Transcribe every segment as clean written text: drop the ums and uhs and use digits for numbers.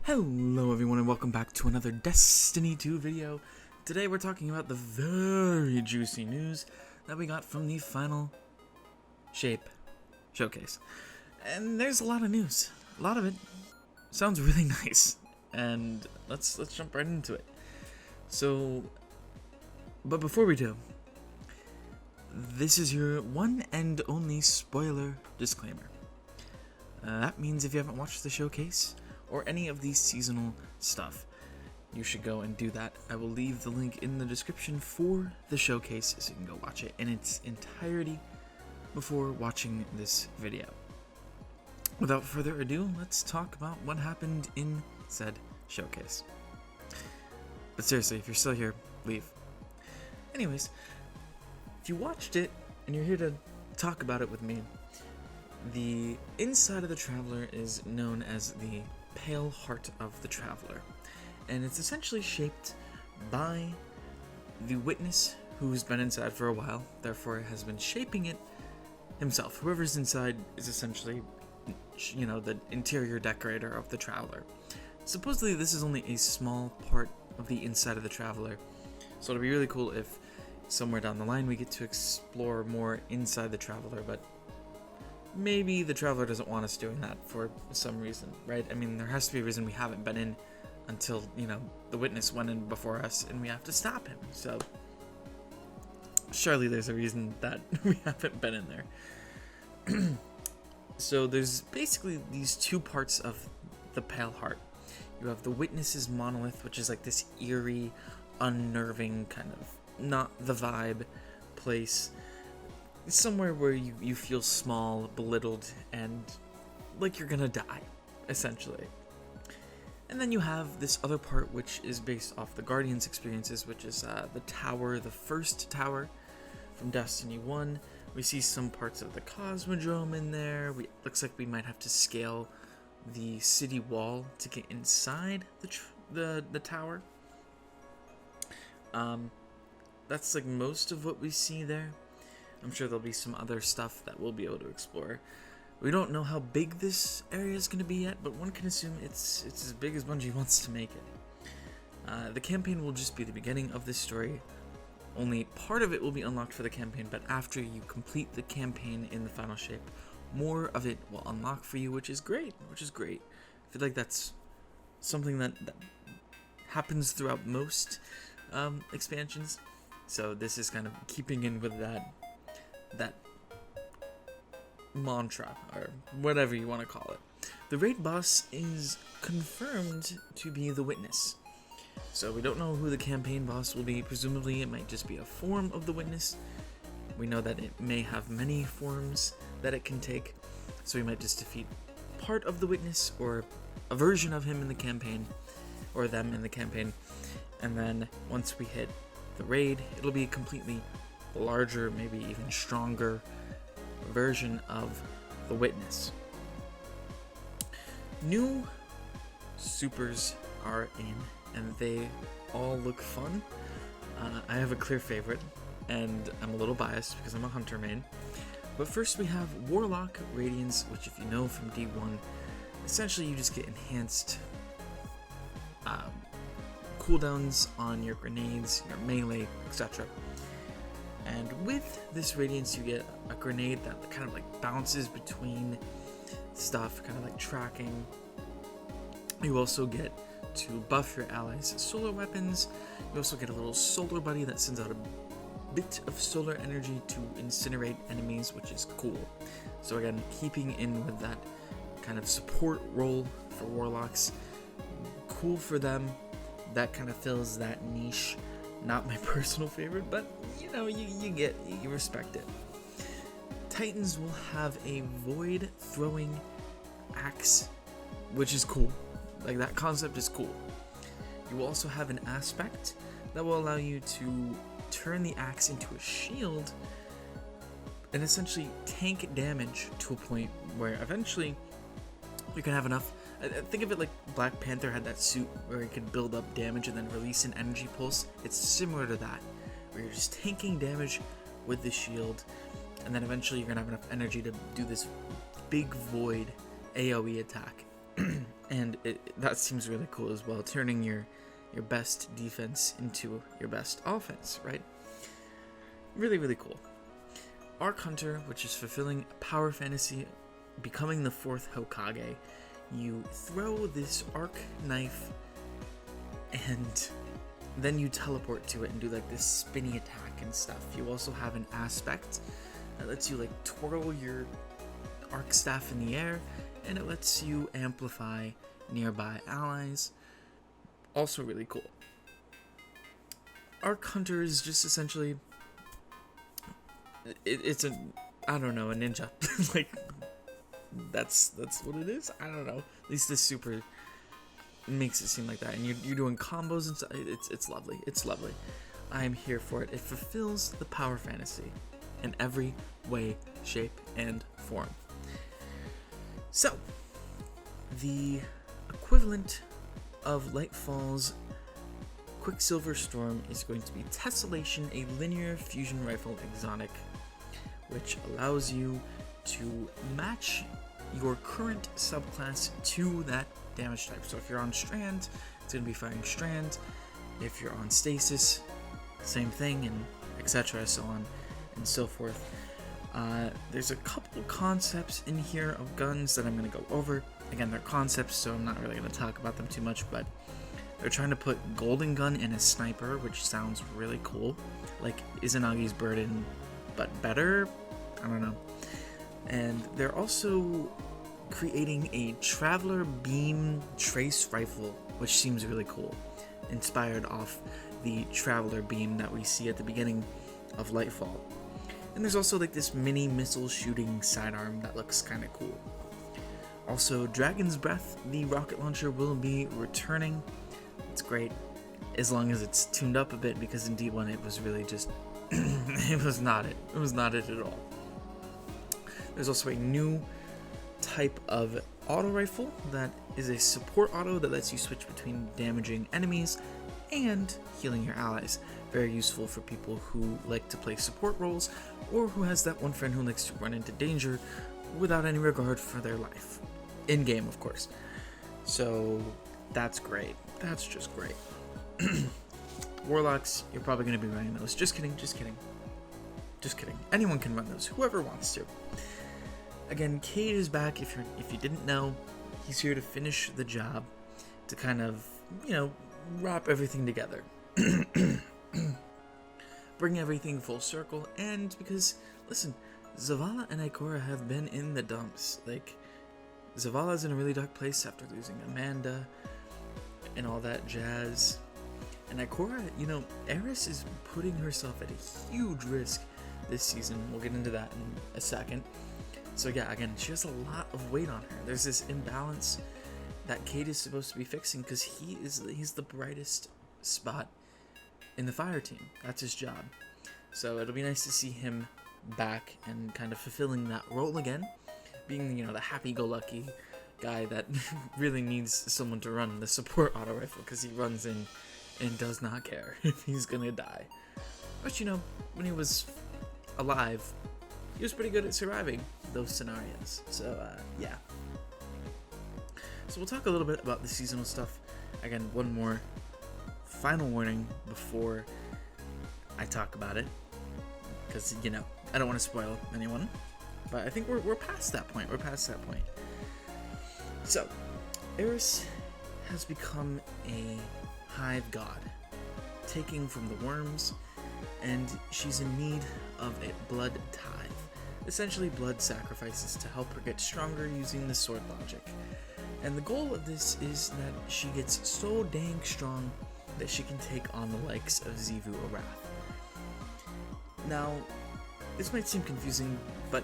Hello everyone and welcome back to another Destiny 2 video. Today we're talking about the very juicy news that we got from the final shape showcase. And there's a lot of news. A lot of it sounds really nice. And let's jump right into it. But before we do, this is your one and only spoiler disclaimer. That means if you haven't watched the showcase or any of these seasonal stuff, you should go and do that. I will leave the link in the description for the showcase so you can go watch it in its entirety before watching this video. Without further ado, let's talk about what happened in said showcase. But seriously, if you're still here, leave. Anyways, if you watched it and you're here to talk about it with me, the inside of the Traveler is known as the Pale Heart of the Traveler, and it's essentially shaped by the Witness who's been inside for a while, therefore has been shaping it himself. Whoever's inside is essentially, the interior decorator of the Traveler. Supposedly this is only a small part of the inside of the Traveler, so it'll be really cool if somewhere down the line we get to explore more inside the Traveler, but maybe the Traveler doesn't want us doing that for some reason, right? I mean, there has to be a reason we haven't been in until, the Witness went in before us and we have to stop him. So, surely there's a reason that we haven't been in there. So there's basically these two parts of the Pale Heart. You have the Witness's monolith, which is like this eerie, unnerving kind of not the vibe place. Somewhere where you feel small, belittled, and like you're gonna die, essentially. And then you have this other part which is based off the Guardian's experiences, which is the tower, the first tower from Destiny 1. We see some parts of the Cosmodrome in there. Looks like we might have to scale the city wall to get inside the tower. That's like most of what we see there. I'm sure there'll be some other stuff that we'll be able to explore. We don't know how big this area is going to be yet, but one can assume it's as big as Bungie wants to make it. The campaign will just be the beginning of this story. Only part of it will be unlocked for the campaign, but after you complete the campaign in the final shape, more of it will unlock for you, which is great. I feel like that's something that happens throughout most expansions. So this is kind of keeping in with that mantra, or whatever you want to call it. The raid boss is confirmed to be the Witness. So we don't know who the campaign boss will be. Presumably it might just be a form of the Witness. We know that it may have many forms that it can take. So we might just defeat part of the Witness or a version of him in the campaign, or them in the campaign. And then once we hit the raid, it'll be a completely larger, maybe even stronger version of the Witness. New supers are in, and they all look fun. I have a clear favorite, and I'm a little biased because I'm a Hunter main. But first we have Warlock Radiance, which if you know from D1, essentially you just get enhanced cooldowns on your grenades, your melee, etc. And with this Radiance you get a grenade that kind of like bounces between stuff, kind of like tracking. You also get to buff your allies' solar weapons. You also get a little solar buddy that sends out a bit of solar energy to incinerate enemies, which is cool. So again, keeping in with that kind of support role for Warlocks. Cool for them. That kind of fills that niche. Not my personal favorite, but you respect it. Titans will have a void throwing axe, which is cool. Like, that concept is cool. You will also have an aspect that will allow you to turn the axe into a shield and essentially tank damage to a point where eventually you can have enough. Think of it like Black Panther had that suit where he could build up damage and then release an energy pulse. It's similar to that, where you're just tanking damage with the shield, and then eventually you're gonna have enough energy to do this big void AoE attack. And that seems really cool as well, turning your best defense into your best offense, right? Really, really cool. Arc Hunter, which is fulfilling a power fantasy, becoming the 4th Hokage. You throw this arc knife and then you teleport to it and do like this spinny attack and stuff. You also have an aspect that lets you like twirl your arc staff in the air, and it lets you amplify nearby allies. Also really cool. Arc Hunter is just essentially it's a, I don't know, a ninja. Like that's what it is. I don't know. At least this super makes it seem like that, and you're doing combos and stuff. It's lovely. It's lovely. I am here for it. It fulfills the power fantasy in every way, shape, and form. So, the equivalent of Lightfall's Quicksilver Storm is going to be Tessellation, a linear fusion rifle exotic, which allows you to match your current subclass to that damage type. So if you're on Strand, it's going to be firing Strand. If you're on Stasis, same thing, and etc., so on and so forth. There's a couple concepts in here of guns that I'm going to go over. Again, they're concepts, so I'm not really going to talk about them too much, but they're trying to put Golden Gun in a sniper, which sounds really cool. Like Izanagi's Burden, but better? I don't know. And they're also creating a Traveler Beam Trace Rifle, which seems really cool. Inspired off the Traveler Beam that we see at the beginning of Lightfall. And there's also like this mini missile shooting sidearm that looks kind of cool. Also, Dragon's Breath, the rocket launcher, will be returning. It's great, as long as it's tuned up a bit, because in D1 it was really just, it was not it at all. There's also a new type of auto rifle that is a support auto that lets you switch between damaging enemies and healing your allies. Very useful for people who like to play support roles, or who has that one friend who likes to run into danger without any regard for their life. In game, of course. So that's great. That's just great. Warlocks, you're probably going to be running those. Just kidding. Anyone can run those, whoever wants to. Again, Cade is back. If you didn't know, he's here to finish the job, to kind of, wrap everything together. Bring everything full circle, and because, listen, Zavala and Ikora have been in the dumps. Like, Zavala's in a really dark place after losing Amanda and all that jazz. And Ikora, Eris is putting herself at a huge risk this season. We'll get into that in a second. So yeah, again, she has a lot of weight on her. There's this imbalance that Cade is supposed to be fixing, because he's the brightest spot in the fire team. That's his job. So it'll be nice to see him back and kind of fulfilling that role again, being the happy-go-lucky guy that really needs someone to run the support auto rifle, because he runs in and does not care if he's gonna die. But when he was alive, he was pretty good at surviving those scenarios. So yeah. So we'll talk a little bit about the seasonal stuff. Again, one more final warning before I talk about it, because I don't want to spoil anyone. But I think we're past that point. So, Eris has become a hive god, taking from the worms, and she's in need of a blood tithe. Essentially blood sacrifices to help her get stronger using the sword logic. And the goal of this is that she gets so dang strong that she can take on the likes of Xivu Arath. Now, this might seem confusing, but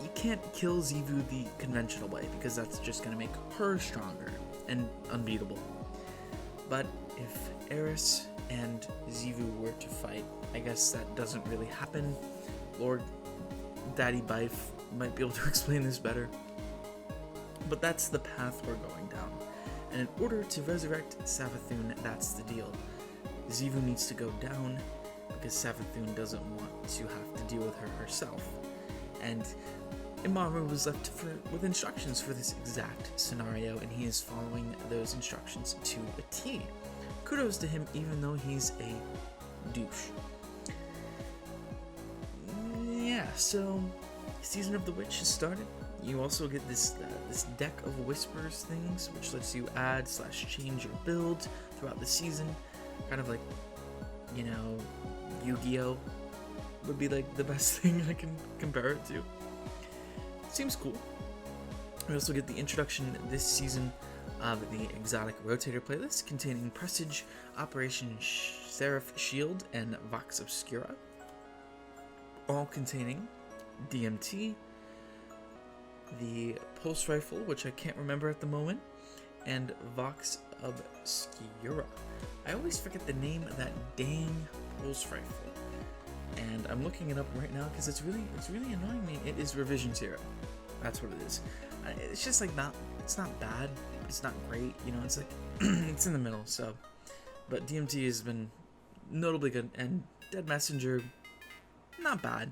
you can't kill Xivu the conventional way, because that's just going to make her stronger and unbeatable. But if Eris and Xivu were to fight, I guess that doesn't really happen. Lord Daddy Bife might be able to explain this better. But that's the path we're going down. And in order to resurrect Savathun, that's the deal. Xivu needs to go down, because Savathun doesn't want to have to deal with her herself. And Imaru was left with instructions for this exact scenario, and he is following those instructions to a T. Kudos to him, even though he's a douche. Yeah, so Season of the Witch has started. You also get this deck of whispers things, which lets you add/change your build throughout the season. Kind of like, you know, Yu-Gi-Oh! Would be like the best thing I can compare it to. Seems cool. We also get the introduction this season of the exotic rotator playlist containing Presage, Operation Seraph Shield, and Vox Obscura, all containing DMT, the Pulse Rifle, which I can't remember at the moment, and Vox Obscura. I always forget the name of that dang Pulse Rifle, and I'm looking it up right now because it's really annoying me. It is Revision 0. That's what it is. It's just like it's not bad, but it's not great. You know, it's like it's in the middle. So, but DMT has been notably good, and Dead Messenger, not bad.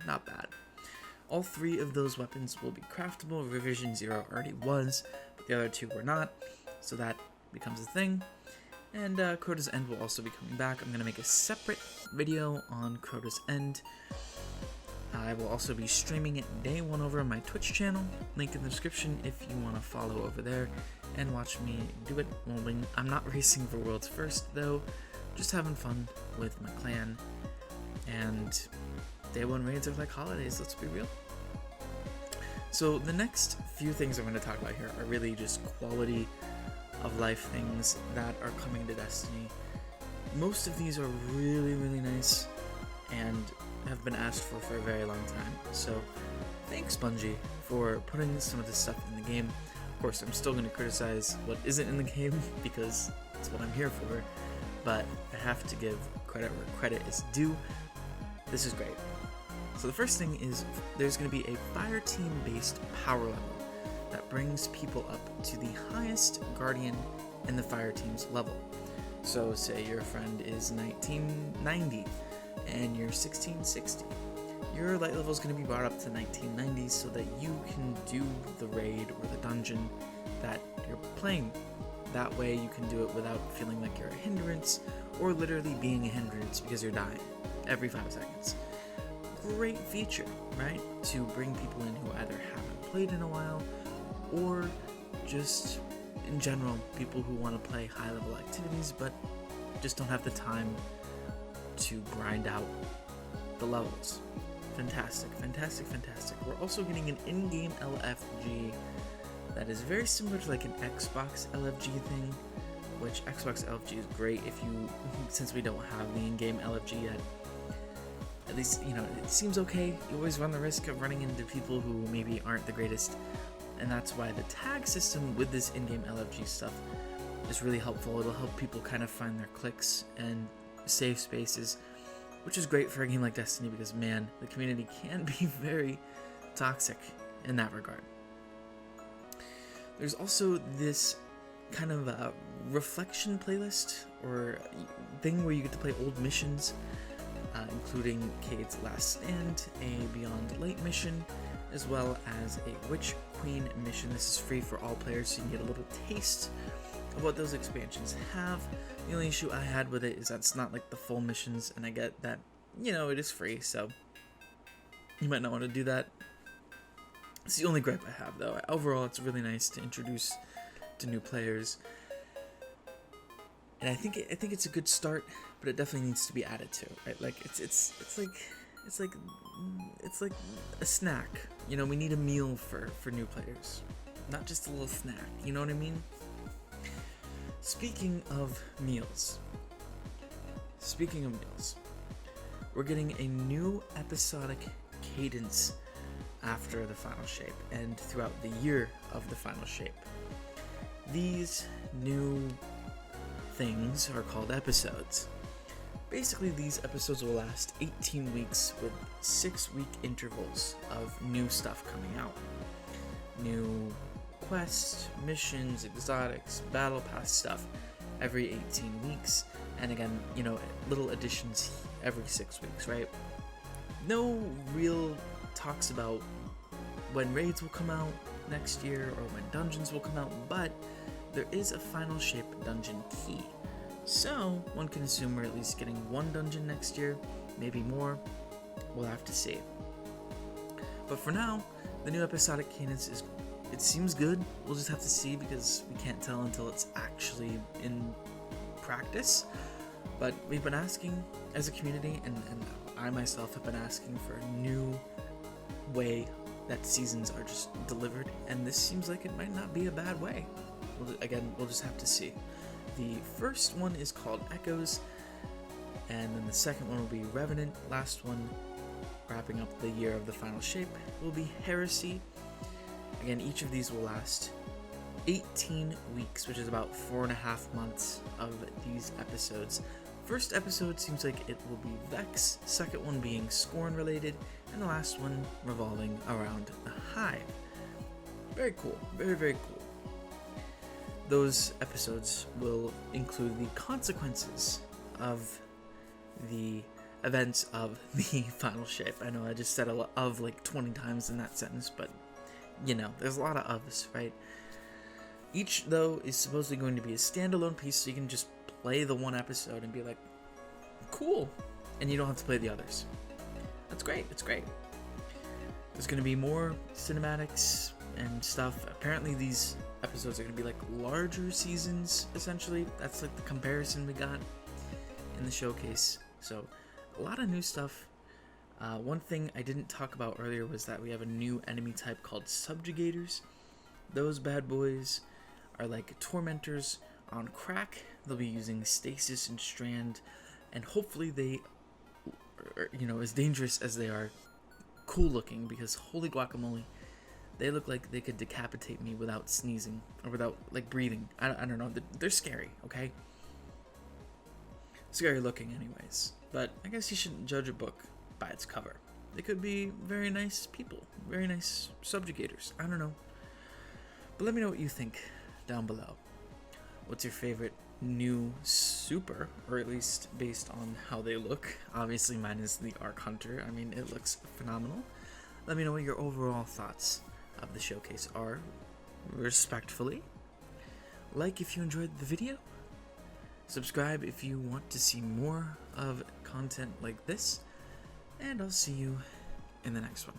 All 3 of those weapons will be craftable. Revision 0 already was, but the other 2 were not, so that becomes a thing. And Crota's End will also be coming back. I'm going to make a separate video on Crota's End. I will also be streaming it day 1 over on my Twitch channel. Link in the description if you want to follow over there and watch me do it. Well, I'm not racing for Worlds First, though. Just having fun with my clan. And day 1 raids are like holidays, let's be real. So the next few things I'm going to talk about here are really just quality of life things that are coming to Destiny. Most of these are really nice and have been asked for a very long time. So thanks, Bungie, for putting some of this stuff in the game. Of course, I'm still going to criticize what isn't in the game because that's what I'm here for, but I have to give credit where credit is due. This is great. So the first thing is there's going to be a fire team based power level that brings people up to the highest guardian in the fire team's level. So say your friend is 1990 and you're 1660. Your light level is going to be brought up to 1990 so that you can do the raid or the dungeon that you're playing. That way you can do it without feeling like you're a hindrance or literally being a hindrance because you're dying every 5 seconds. Great feature, right? To bring people in who either haven't played in a while or just in general people who want to play high level activities but just don't have the time to grind out the levels. Fantastic. We're also getting an in-game LFG that is very similar to like an Xbox LFG thing, which Xbox LFG is great if you, since we don't have the in-game LFG yet. At least, you know, it seems okay. You always run the risk of running into people who maybe aren't the greatest, and that's why the tag system with this in-game LFG stuff is really helpful. It'll help people kind of find their clicks and safe spaces, which is great for a game like Destiny because, man, the community can be very toxic in that regard. There's also this kind of reflection playlist or thing where you get to play old missions, including Cade's Last Stand, a Beyond Light mission, as well as a Witch Queen mission. This is free for all players, so you can get a little taste of what those expansions have. The only issue I had with it is that it's not like the full missions, and I get that, you know, it is free, so you might not want to do that. It's the only gripe I have, though. Overall, it's really nice to introduce to new players, and I think it's a good start, but it definitely needs to be added to, right? Like it's like a snack. You know, we need a meal for new players, not just a little snack. You know what I mean? Speaking of meals, we're getting a new episodic cadence after the final shape and throughout the year of the final shape. These new things are called episodes. Basically, these episodes will last 18 weeks with 6-week intervals of new stuff coming out. New quests, missions, exotics, battle pass stuff every 18 weeks. And again, you know, little additions every 6 weeks, right? No real talks about when raids will come out next year or when dungeons will come out, but there is a final shape dungeon key. So one can assume we're at least getting one dungeon next year, maybe more. We'll have to see. But for now, the new episodic cadence it seems good. We'll just have to see because we can't tell until it's actually in practice. But we've been asking as a community, and I myself have been asking for a new way that seasons are just delivered, and this seems like it might not be a bad way. We'll just have to see. The first one is called Echoes, and then the second one will be Revenant. Last one, wrapping up the year of the final shape, will be Heresy. Again, each of these will last 18 weeks, which is about 4.5 months of these episodes. First episode seems like it will be Vex, second one being Scorn related, and the last one revolving around the Hive. Very cool, very, very cool. Those episodes will include the consequences of the events of the final shape. I know I just said of like 20 times in that sentence, but you know, there's a lot of ofs, right? Each, though, is supposedly going to be a standalone piece, so you can just play the one episode and be like, cool, and you don't have to play the others. That's great, it's great. There's going to be more cinematics and stuff. Apparently these episodes are going to be like larger seasons, essentially. That's like the comparison we got in the showcase. So, a lot of new stuff. One thing I didn't talk about earlier was that we have a new enemy type called Subjugators. Those bad boys are like tormentors on crack. They'll be using stasis and strand, and hopefully they are, you know, as dangerous as they are, cool looking, because holy guacamole, they look like they could decapitate me without sneezing or without like breathing. I don't know. They're scary, okay? Scary looking anyways, but I guess you shouldn't judge a book by its cover. They could be very nice people, very nice subjugators. I don't know. But let me know what you think down below. What's your favorite new super, or at least based on how they look? Obviously mine is the Arc Hunter. I mean, it looks phenomenal. Let me know what your overall thoughts of the showcase are, respectfully. Like if you enjoyed the video. Subscribe if you want to see more of content like this. And I'll see you in the next one.